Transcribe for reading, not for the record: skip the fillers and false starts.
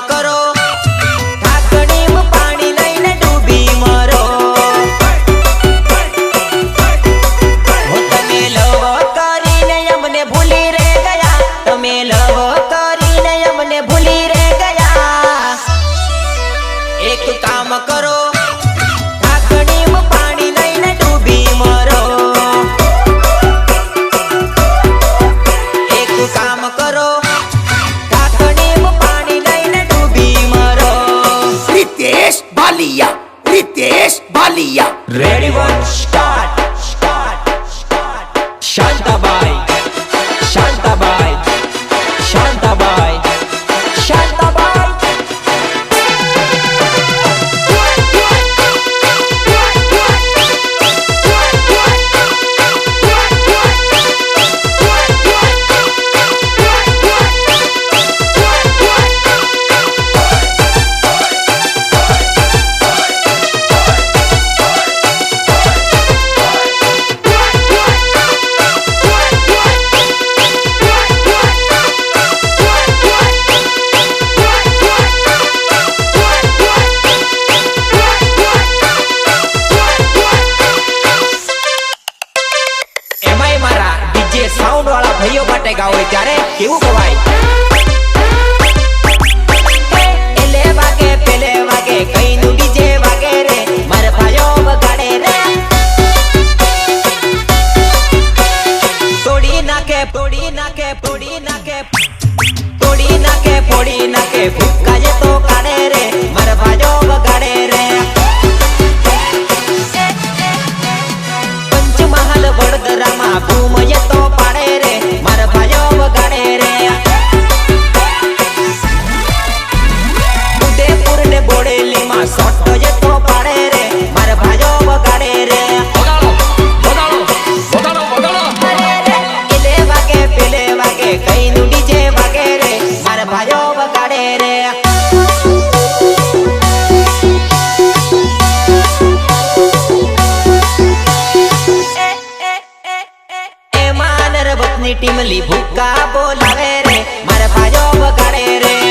કરો ઢાંકણીમાં પાણી લઈને ડૂબી મરો તમે લવ કરીને અમને ભૂલી રે ગયા તમે લવ કરીને અમને ભૂલી રે ગયા એક કામ કરો ઢાંકણીમાં પાણી લઈને ડૂબી મરો એક કામ કરો ઢાંકણીમાં પાણી લઈને ડૂબી મરો Ritesh Bhalia ready one start Shantabai Shantabai Shantabai Shantabai sound વાળા ભાઈઓ માટે ગાવ ત્યારે કેવું ગવાય એલે વાગે પેલે વાગે કઈનું ડીજે વાગે રે માર ભાઈઓ વગાડે રે તોડી નાખે તોડી નાખે તોડી નાખે તોડી નાખે ફોડી નાખે ફૂકાય તો કાઢે રે માર ભાઈઓ વગાડે રે પંચમહાલ વડોદરામાં ભૂમય તો પાડે રે મારા ભાઈઓ વગાડે રે ઉદયપુર ને બોડેલીમાં સોટો જે તો પાડે રે મારા ભાઈઓ વગાડે રે એલે વાગે પેલે વાગે કઈનું ડીજે વાગે રે મારા ભાઈઓ વગાડે રે ટીમલી ભૂકા બોલાવે રે મારા ભાઈઓ વગાડે રે